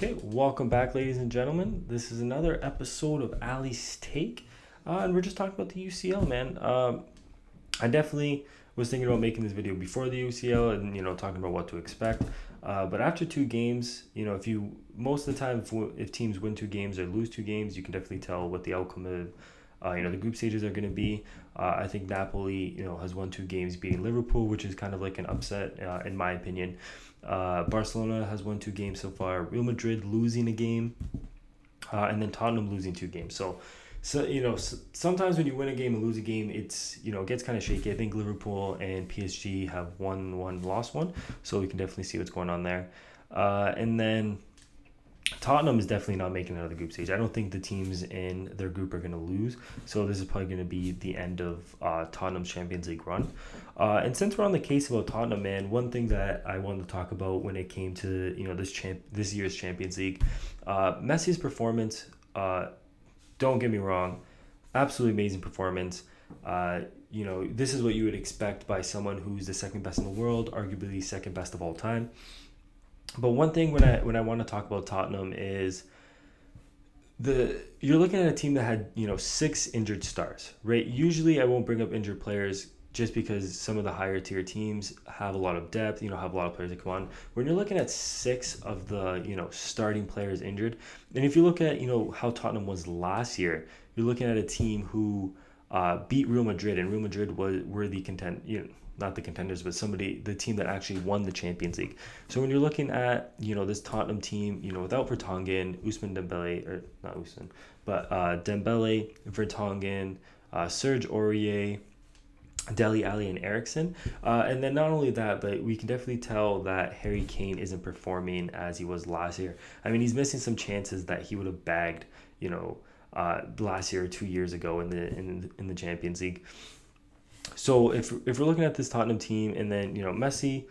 Okay, welcome back, ladies and gentlemen. This is another episode of Ali's Take, and we're just talking about the UCL, man. I definitely was thinking about making this video before the UCL and talking about what to expect. But after two games, if you most of the time if teams win two games or lose two games, you can definitely tell what the outcome of the group stages are going to be. I think Napoli, has won two games, beating Liverpool, which is kind of like an upset in my opinion. Barcelona has won two games so far. Real Madrid losing a game, and then Tottenham losing two games. So sometimes when you win a game and lose a game, it gets kind of shaky. I think Liverpool and PSG have won one, lost one, so we can definitely see what's going on there. And then Tottenham is definitely not making it out of the group stage. I don't think the teams in their group are going to lose. So this is probably going to be the end of Tottenham's Champions League run. And since we're on the case about Tottenham, man, one thing that I wanted to talk about when it came to this year's Champions League, Messi's performance. Don't get me wrong, absolutely amazing performance. This is what you would expect by someone who's the second best in the world, arguably second best of all time. But one thing when I want to talk about Tottenham is you're looking at a team that had 6 injured stars, right? Usually I won't bring up injured players just because some of the higher tier teams have a lot of depth, have a lot of players that come on. When you're looking at 6 of the starting players injured, and if you look at how Tottenham was last year, you're looking at a team who beat Real Madrid, and Real Madrid were the not the contenders, but the team that actually won the Champions League. So when you're looking at, this Tottenham team, without Vertonghen, Ousmane Dembele, or not Ousmane, but Dembele, Vertonghen, Serge Aurier, Dele Alli, and Eriksen. And then not only that, but we can definitely tell that Harry Kane isn't performing as he was last year. I mean, he's missing some chances that he would have bagged, last year or 2 years ago in the Champions League. So if we're looking at this Tottenham team, and then Messi,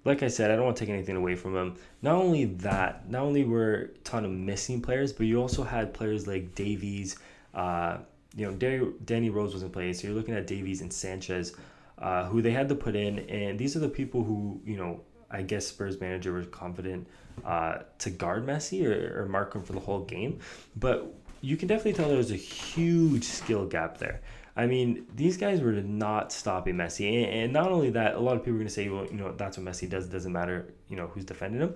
like I said, I don't want to take anything away from him. Not only were Tottenham missing players, but you also had players like Davies. Danny Rose wasn't playing, so you're looking at Davies and Sanchez, who they had to put in, and these are the people who I guess Spurs manager was confident to guard Messi or mark him for the whole game. But you can definitely tell there was a huge skill gap there. I mean, these guys were not stopping Messi. And not only that, a lot of people are going to say, well, that's what Messi does. It doesn't matter, who's defending him.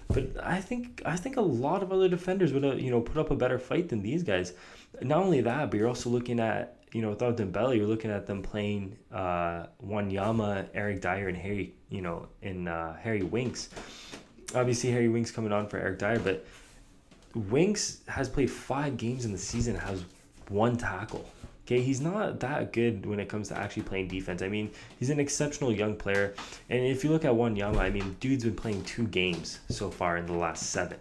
But I think a lot of other defenders would have, put up a better fight than these guys. Not only that, but you're also looking at, without Dembele, you're looking at them playing Wanyama, Eric Dyer, and Harry Winks. Obviously, Harry Winks coming on for Eric Dyer, but Winks has played 5 games in the season, has 1 tackle. Okay, he's not that good when it comes to actually playing defense. I mean, he's an exceptional young player. And if you look at Wanyama, I mean, dude's been playing 2 games so far in the last 7.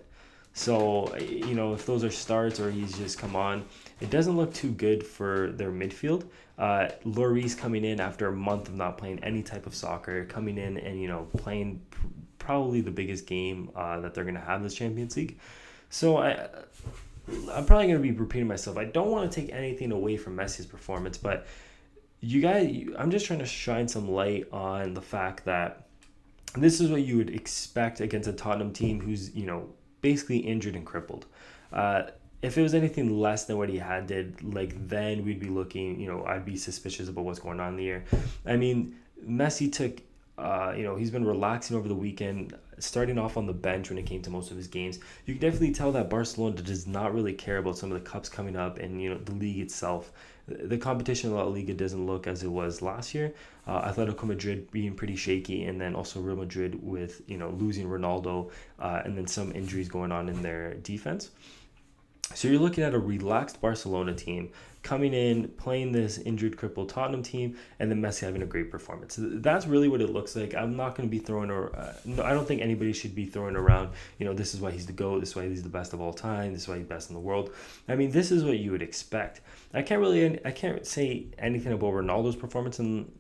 So, if those are starts or he's just come on, it doesn't look too good for their midfield. Lloris coming in after a month of not playing any type of soccer, coming in and, playing probably the biggest game that they're going to have this Champions League. So I'm probably going to be repeating myself. I don't want to take anything away from Messi's performance, but I'm just trying to shine some light on the fact that this is what you would expect against a Tottenham team who's, basically injured and crippled. If it was anything less than what he did, then we'd be looking, I'd be suspicious about what's going on in the year. I mean, Messi took, he's been relaxing over the weekend, starting off on the bench when it came to most of his games. You can definitely tell that Barcelona does not really care about some of the cups coming up and, the league itself. The competition in La Liga doesn't look as it was last year. Atletico Madrid being pretty shaky, and then also Real Madrid with, losing Ronaldo, and then some injuries going on in their defense. So you're looking at a relaxed Barcelona team coming in, playing this injured, crippled Tottenham team, and then Messi having a great performance. That's really what it looks like. I'm not going to be throwing I don't think anybody should be throwing around, this is why he's the GOAT, this is why he's the best of all time, this is why he's best in the world. I mean, this is what you would expect. I can't say anything about Ronaldo's performance in,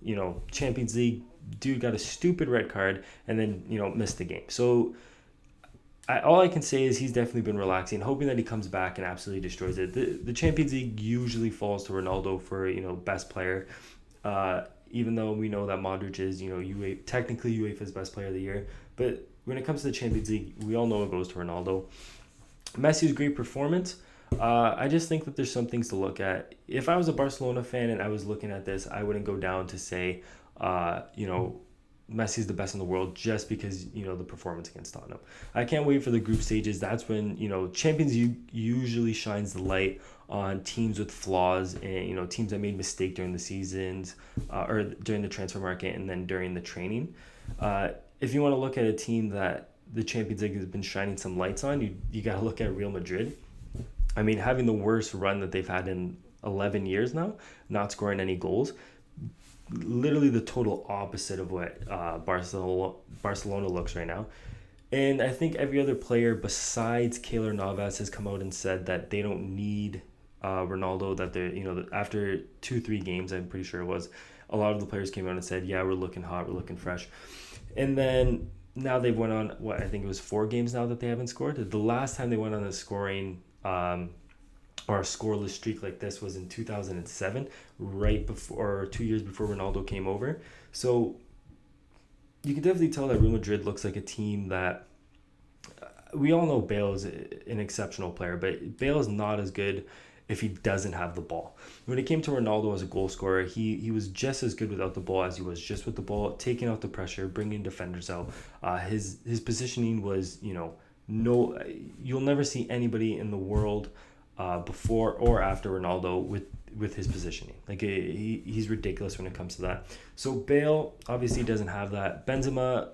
Champions League. Dude got a stupid red card and then, missed the game. So all I can say is he's definitely been relaxing, hoping that he comes back and absolutely destroys it. The Champions League usually falls to Ronaldo for, best player, even though we know that Modric is, technically UEFA's best player of the year. But when it comes to the Champions League, we all know it goes to Ronaldo. Messi's great performance. I just think that there's some things to look at. If I was a Barcelona fan and I was looking at this, I wouldn't go down to say, Messi's the best in the world just because, the performance against Tottenham. I can't wait for the group stages. That's when, Champions usually shines the light on teams with flaws and, teams that made mistake during the seasons or during the transfer market and then during the training. If you want to look at a team that the Champions League has been shining some lights on, you got to look at Real Madrid. I mean, having the worst run that they've had in 11 years now, not scoring any goals, literally the total opposite of what Barcelona looks right now. And I think every other player besides Keylor Navas has come out and said that they don't need Ronaldo, that they're, after 2-3 games, I'm pretty sure it was, a lot of the players came out and said, yeah, we're looking hot, we're looking fresh. And then now they've went on, I think it was 4 games now that they haven't scored. The last time they went on a scoring or a scoreless streak like this was in 2007, right before, or 2 years before Ronaldo came over. So you can definitely tell that Real Madrid looks like a team that we all know Bale is an exceptional player, but Bale is not as good if he doesn't have the ball. When it came to Ronaldo as a goal scorer, he was just as good without the ball as he was just with the ball, taking out the pressure, bringing defenders out. His positioning was, no, you'll never see anybody in the world before or after Ronaldo with his positioning. Like he's ridiculous when it comes to that. So Bale obviously doesn't have that. Benzema,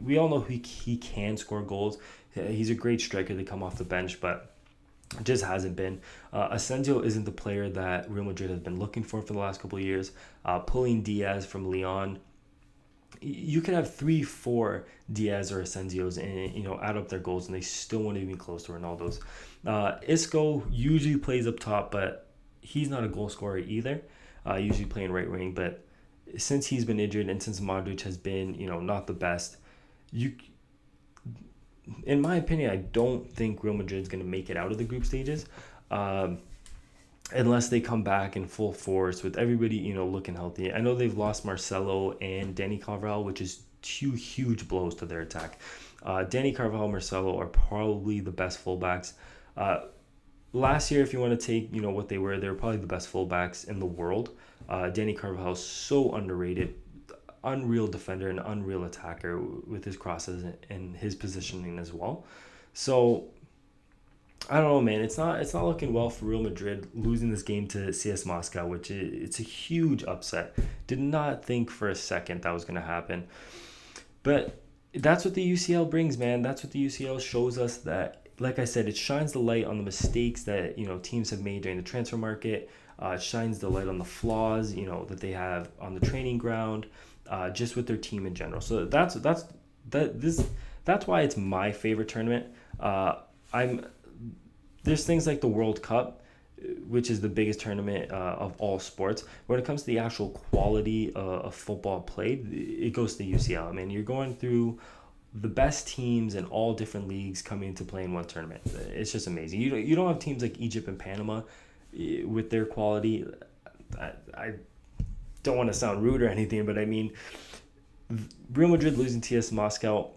we all know he can score goals. He's a great striker to come off the bench, but just hasn't been. Asensio isn't the player that Real Madrid has been looking for the last couple of years. Pulling Diaz from Lyon, you could have 3-4 Diaz or Asensios and add up their goals and they still won't even be close to Ronaldo's. Isco usually plays up top, but he's not a goal scorer either. Usually playing right wing, but since he's been injured and since Modric has been not the best, in my opinion, I don't think Real Madrid's going to make it out of the group stages. Unless they come back in full force with everybody, looking healthy. I know they've lost Marcelo and Dani Carvajal, which is two huge blows to their attack. Dani Carvajal and Marcelo are probably the best fullbacks. Last year, if you want to take, what they were probably the best fullbacks in the world. Dani Carvajal is so underrated, unreal defender and unreal attacker with his crosses and his positioning as well. So I don't know, man. It's not looking well for Real Madrid losing this game to CS Moscow, which it's a huge upset. Did not think for a second that was going to happen. But that's what the UCL brings, man. That's what the UCL shows us, that, like I said, it shines the light on the mistakes that, teams have made during the transfer market. It shines the light on the flaws, that they have on the training ground, just with their team in general. So that's why it's my favorite tournament. There's things like the World Cup, which is the biggest tournament of all sports. When it comes to the actual quality of football played, it goes to the UCL. I mean, you're going through the best teams in all different leagues coming to play in one tournament. It's just amazing. You don't have teams like Egypt and Panama with their quality. I don't want to sound rude or anything, but I mean, Real Madrid losing to TS Moscow,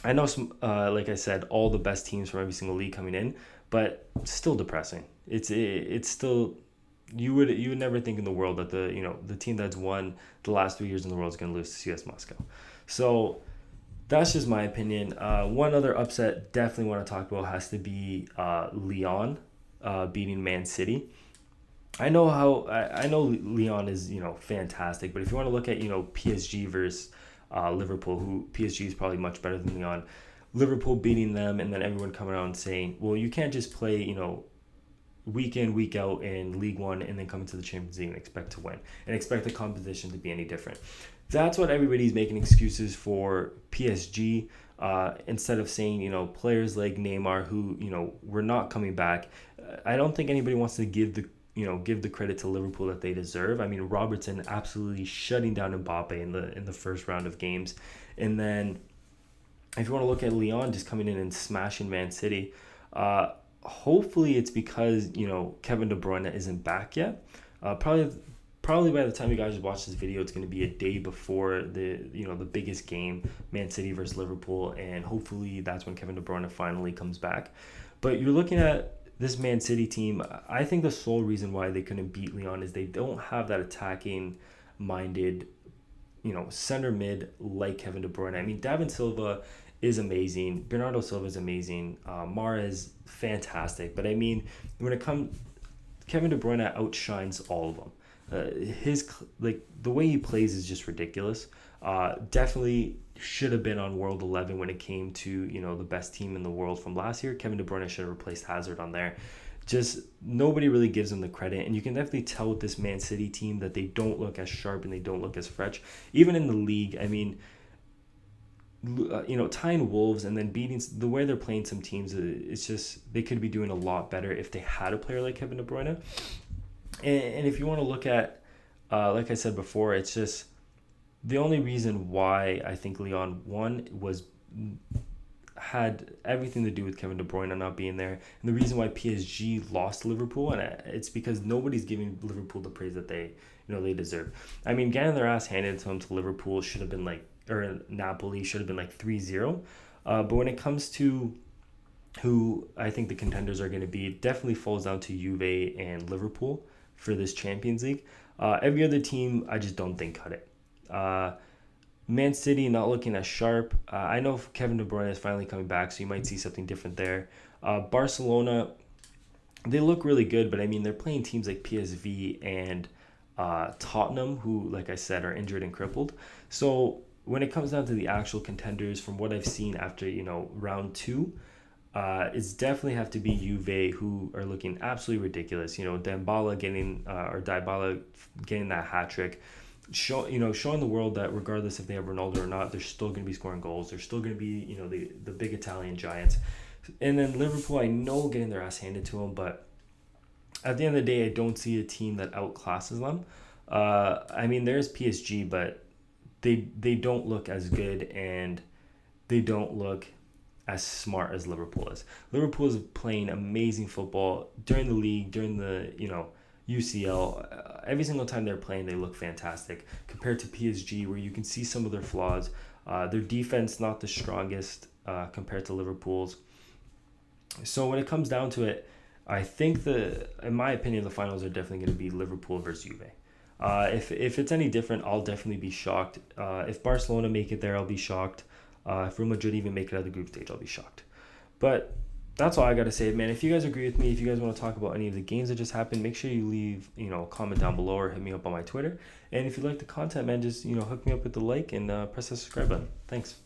I know some, like I said, all the best teams from every single league coming in, but still depressing. It's still, you would never think in the world that the team that's won the last 3 years in the world is going to lose to CS Moscow. So that's just my opinion. One other upset definitely want to talk about has to be Lyon beating Man City. I know Lyon is fantastic, but if you want to look at PSG versus Liverpool, who PSG is probably much better than Lyon. Liverpool beating them, and then everyone coming out and saying, well, you can't just play week in, week out in League One and then come into the Champions League and expect to win and expect the competition to be any different. That's what everybody's making excuses for PSG, instead of saying, players like Neymar who, were not coming back. I don't think anybody wants to give the credit to Liverpool that they deserve. I mean, Robertson absolutely shutting down Mbappe in the first round of games. And then if you want to look at Lyon just coming in and smashing Man City, hopefully it's because, Kevin De Bruyne isn't back yet. Probably probably by the time you guys watch this video, it's going to be a day before the biggest game, Man City versus Liverpool, and hopefully that's when Kevin De Bruyne finally comes back. But you're looking at this Man City team. I think the sole reason why they couldn't beat Lyon is they don't have that attacking minded, center mid like Kevin De Bruyne. I mean, David Silva is amazing. Bernardo Silva is amazing. Mahrez, fantastic. But I mean, when it comes, Kevin De Bruyne outshines all of them. The way he plays is just ridiculous. Definitely should have been on World 11 when it came to the best team in the world from last year. Kevin De Bruyne should have replaced Hazard on there. Just nobody really gives him the credit, and you can definitely tell with this Man City team that they don't look as sharp and they don't look as fresh. Even in the league, I mean, tying Wolves and then beating the way they're playing some teams, it's just they could be doing a lot better if they had a player like Kevin De Bruyne. And if you want to look at, like I said before, it's just the only reason why I think Lyon won had everything to do with Kevin De Bruyne not being there, and the reason why PSG lost Liverpool, and it's because nobody's giving Liverpool the praise that they deserve. I mean, getting their ass handed to them to Liverpool should have been or Napoli should have been 3-0. But when it comes to who I think the contenders are going to be, it definitely falls down to Juve and Liverpool for this Champions League. Every other team, I just don't think cut it. Man City not looking as sharp. I know Kevin De Bruyne is finally coming back, so you might see something different there. Barcelona, they look really good, but I mean, they're playing teams like PSV and Tottenham, who, like I said, are injured and crippled. So when it comes down to the actual contenders, from what I've seen after round 2, it's definitely have to be Juve, who are looking absolutely ridiculous. Dybala getting that hat trick. Showing the world that regardless if they have Ronaldo or not, they're still going to be scoring goals. They're still going to be, the big Italian giants. And then Liverpool, I know getting their ass handed to them, but at the end of the day, I don't see a team that outclasses them. I mean, there's PSG, but they don't look as good, and they don't look as smart as Liverpool is. Liverpool is playing amazing football during the league, during the, UCL. Every single time they're playing, they look fantastic compared to PSG, where you can see some of their flaws. Their defense not the strongest compared to Liverpool's. So when it comes down to it, I think in my opinion, the finals are definitely going to be Liverpool versus Juve. If it's any different, I'll definitely be shocked. If Barcelona make it there, I'll be shocked. If Real Madrid even make it out of the group stage, I'll be shocked. But that's all I got to say, man. If you guys agree with me, if you guys want to talk about any of the games that just happened, make sure you leave, a comment down below or hit me up on my Twitter. And if you like the content, man, just, hook me up with the like and press the subscribe button. Thanks.